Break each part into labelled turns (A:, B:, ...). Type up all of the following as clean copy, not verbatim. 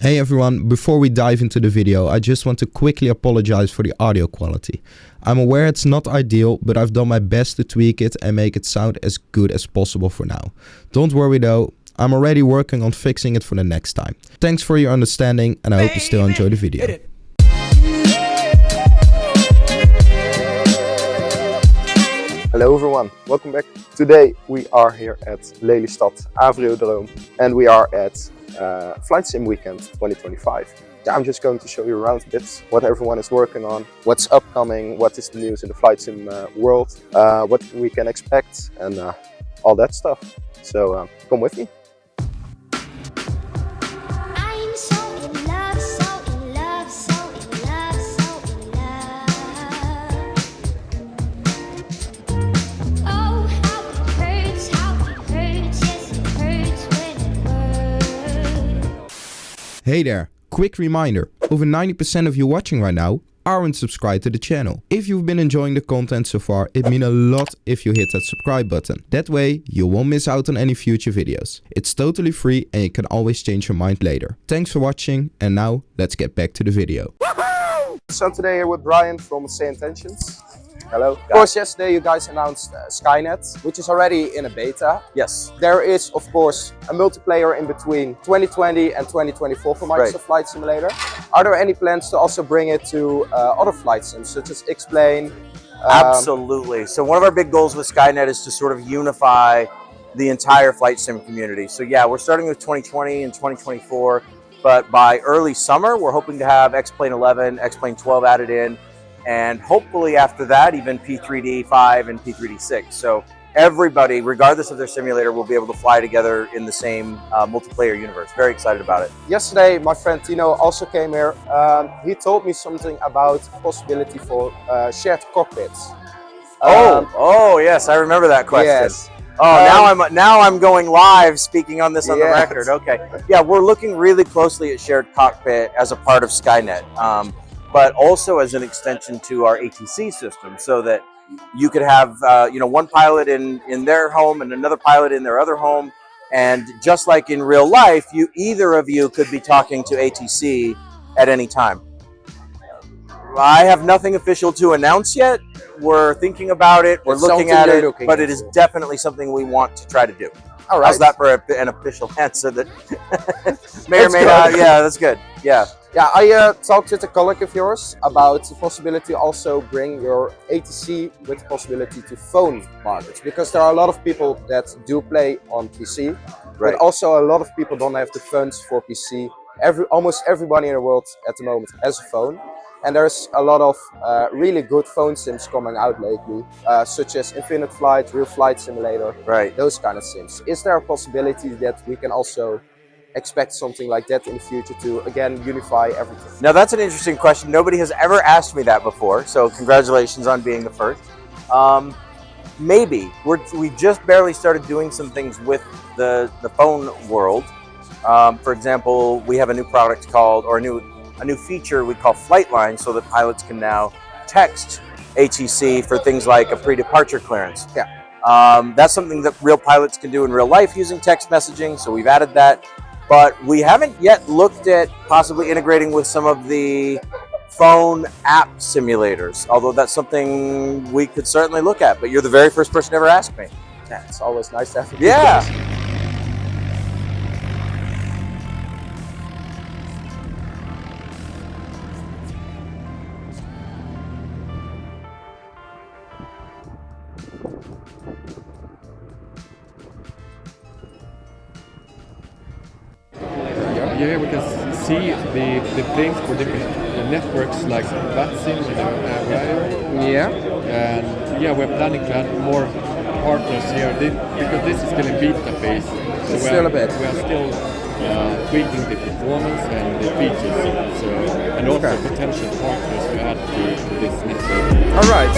A: Hey everyone, before we dive into the video, I just want to quickly apologize for the audio quality. I'm aware it's not ideal, but I've done my best to tweak it and make it sound as good as possible for now. Don't worry though, I'm already working on fixing it for the next time. Thanks for your understanding and I hope you still enjoy the video.
B: Hello everyone, welcome back. Today we are here at Lelystad Airport and we are at Flight Sim Weekend 2025. Yeah, I'm just going to show you around a bit what everyone is working on, what's upcoming, what is the news in the Flight Sim world, what we can expect and all that stuff. So come with me.
A: Hey there, quick reminder, over 90% of you watching right now aren't subscribed to the channel. If you've been enjoying the content so far, it means a lot if you hit that subscribe button. That way you won't miss out on any future videos. It's totally free and you can always change your mind later. Thanks for watching and now let's get back to the video.
B: So today here with Brian from Sayintentions. Hello. Of course, yesterday you guys announced Skynet, which is already in a beta.
C: Yes.
B: There is, of course, a multiplayer in between 2020 and 2024 for Microsoft Flight Simulator. Are there any plans to also bring it to other flight sims, such as X-Plane?
C: Absolutely. So one of our big goals with Skynet is to sort of unify the entire flight sim community. So yeah, we're starting with 2020 and 2024, but by early summer, we're hoping to have X-Plane 11, X-Plane 12 added in. And hopefully after that, even P3D5 and P3D6. So everybody, regardless of their simulator, will be able to fly together in the same multiplayer universe. Very excited about it.
B: Yesterday, my friend Tino also came here. He told me something about the possibility for shared cockpits.
C: Oh yes, I remember that question.
B: Yes.
C: Oh, now I'm going live speaking on this on the record. Okay. Yeah, we're looking really closely at shared cockpit as a part of Skynet. But also as an extension to our ATC system, so that you could have one pilot in their home and another pilot in their other home, and just like in real life, either of you could be talking to ATC at any time. I have nothing official to announce yet. We're thinking about it. We're looking at it, but it is definitely something we want to try to do.
B: All right.
C: How's that for an official answer that may or may not? Yeah, that's good. Yeah.
B: Yeah, I talked with a colleague of yours about the possibility to also bring your ATC with the possibility to phone markets, because there are a lot of people that do play on PC, but also a lot of people don't have the funds for PC. Almost everybody in the world at the moment has a phone, and there's a lot of really good phone sims coming out lately, such as Infinite Flight, Real Flight Simulator, those kind of sims. Is there a possibility that we can also expect something like that in the future to again unify everything?
C: Now that's an interesting question. Nobody has ever asked me that before, so congratulations on being the first. Maybe we just barely started doing some things with the phone world. For example, we have a new product called, or a new feature we call Flight Line, so that pilots can now text ATC for things like a pre-departure clearance.
B: Yeah.
C: That's something that real pilots can do in real life using text messaging, so we've added that. But we haven't yet looked at possibly integrating with some of the phone app simulators, although that's something we could certainly look at. But you're the very first person to ever ask me.
B: Yeah, it's always nice to have you.
C: Yeah.
D: Yeah, we can see the things for different networks like Flight Sim and VIAO.
B: Yeah.
D: And yeah, we're planning to add more partners here because this is still in beta phase. So
B: it's still a bit.
D: We are still tweaking the performance and the features, and also potential partners to add to this network.
B: All right.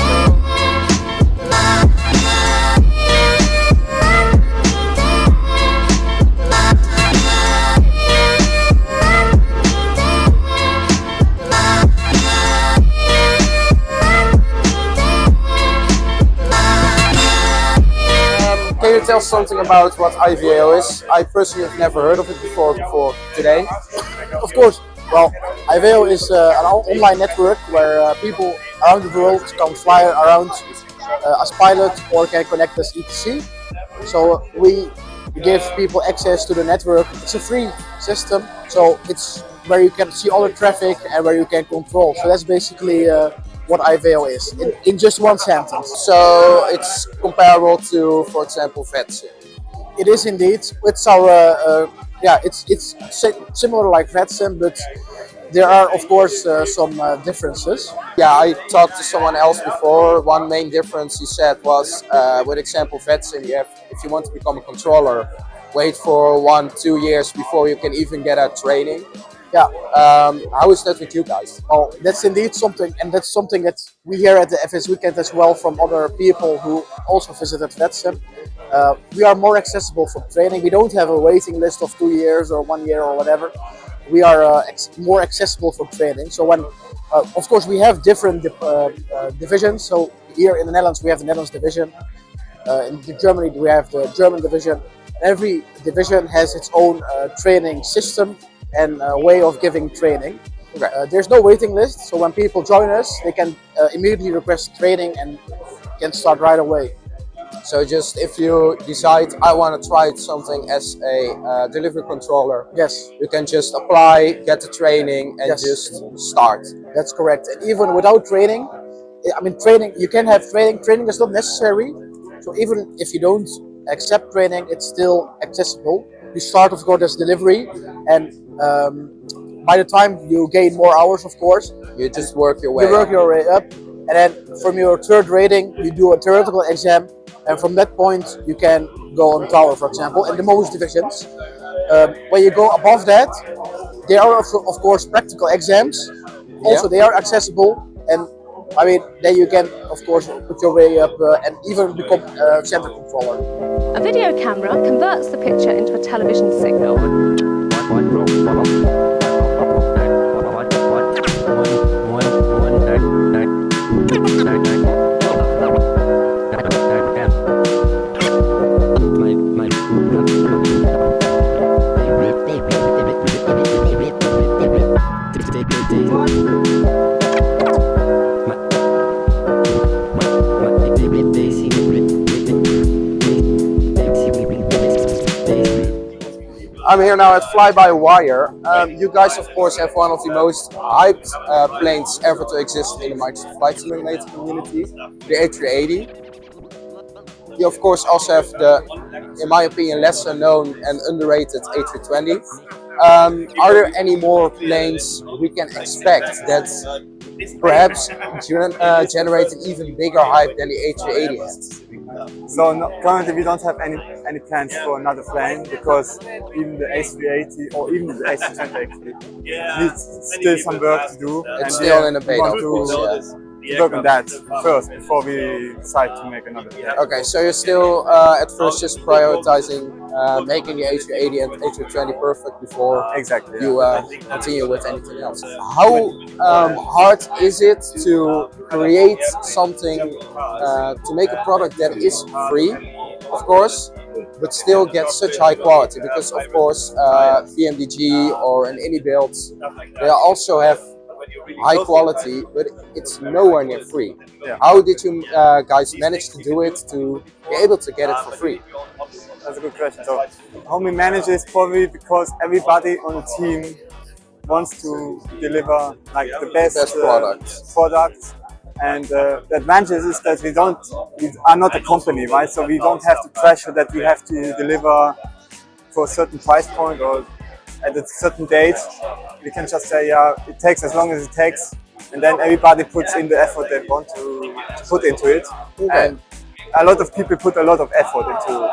B: tell something about what IVAO is? I personally have never heard of it before today.
E: Of course. Well, IVAO is an online network where people around the world can fly around as pilot or can connect as ETC. So we give people access to the network. It's a free system, so it's where you can see all the traffic and where you can control. So that's basically what IVAO is in just one sentence.
B: So it's comparable to, for example, VETSIM.
E: It is indeed. It's our it's similar like VETSIM, but there are of course some differences.
B: Yeah, I talked to someone else before. One main difference he said was, with example VETSIM, if you want to become a controller, wait for 1-2 years before you can even get a training.
E: Yeah.
B: How is that with you guys?
E: Well, that's indeed something, and that's something that we hear at the FSWeekend as well from other people who also visited VETSIM. We are more accessible for training. We don't have a waiting list of 2 years or 1 year or whatever. We are more accessible for training. So when, of course, we have different divisions. So here in the Netherlands, we have the Netherlands division. In Germany, we have the German division. Every division has its own training system and way of giving training.
B: Okay.
E: There's no waiting list, so when people join us, they can immediately request training and can start right away.
B: So just if you decide I want to try something as a delivery controller,
E: Yes,
B: you can just apply, get the training, and
E: Yes.
B: just start.
E: that's correct. And even without training, I mean, training, you can have training. Training is not necessary. So even if you don't accept training, it's still accessible. You start, of course, as delivery, and by the time you gain more hours, of course,
B: You just work your way.
E: you work your way up, and then from your third rating, you do a theoretical exam, and from that point, you can go on tower, for example, in the most divisions. When you go above that, there are, of course, practical exams. Also, they are accessible, and I mean, then you can, of course, put your way up and even become a center controller.
F: A video camera converts the picture into a television signal.
B: I'm here now at FlyByWire. You guys, of course, have one of the most hyped planes ever to exist in the Microsoft Flight Simulator community, the A380. You, of course, also have the, in my opinion, lesser known and underrated A320. Are there any more planes we can expect that perhaps generate an even bigger hype than the A380 has?
G: So currently we don't have any plans for another plane because even the A380 or even the A320 actually needs still some work to do.
B: It's still in a beta,
G: want
B: of course,
G: to work on that first before we decide to make another plane.
B: Okay, so you're still at first just prioritizing making the A380 and A320 perfect before
G: Exactly.
B: you continue with anything else. How hard is it to create something, to make a product that is free, of course, but still get such high quality? Because of course VMDG or an indie build, they also have high quality, but it's nowhere near free.
G: Yeah.
B: How did you guys manage to do it to be able to get it for free?
G: That's a good question. So how we manage is probably because everybody on the team wants to deliver like the best product. And the advantage is that we are not a company, right? So we don't have the pressure that we have to deliver for a certain price point or at a certain date. We can just say, yeah, it takes as long as it takes, and then everybody puts in the effort they want to put into it.
B: Okay.
G: And a lot of people put a lot of effort into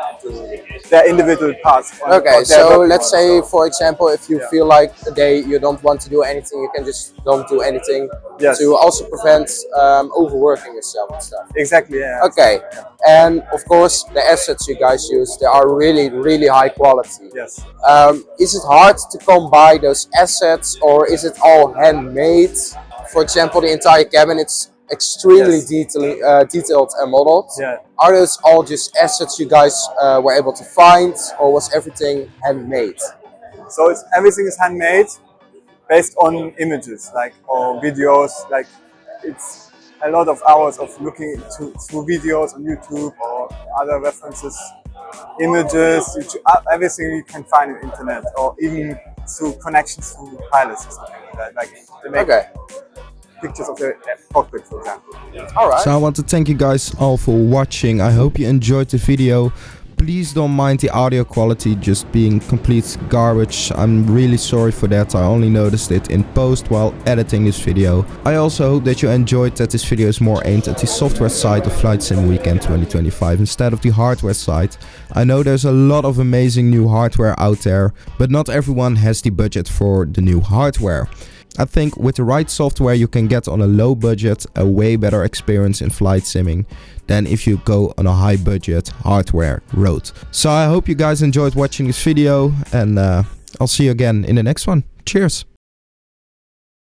G: their individual parts.
B: Okay, so let's say, for example, if you feel like a day you don't want to do anything, you can just don't do anything.
G: Yes.
B: To also prevent overworking yourself and stuff.
G: Exactly, yeah.
B: Okay, and of course the assets you guys use, they are really, really high quality.
G: Yes.
B: Is it hard to come by those assets, or is it all handmade? For example, the entire cabin, it's extremely
G: Yes.
B: detailed and modeled.
G: Yeah.
B: Are those all just assets you guys were able to find, or was everything handmade?
G: So everything is handmade, based on images, like or videos. Like it's a lot of hours of looking through videos on YouTube or other references, images, everything you can find on the internet, or even through connections to pilots or something like that. Like they make pictures of the cockpit, for example.
B: All right.
A: So I want to thank you guys all for watching. I hope you enjoyed the video. Please don't mind the audio quality just being complete garbage. I'm really sorry for that. I only noticed it in post while editing this video. I also hope that you enjoyed that this video is more aimed at the software side of Flight Sim Weekend 2025 instead of the hardware side. I know there's a lot of amazing new hardware out there, but not everyone has the budget for the new hardware. I think with the right software you can get on a low budget a way better experience in flight simming than if you go on a high budget hardware road. So I hope you guys enjoyed watching this video, and I'll see you again in the next one. Cheers!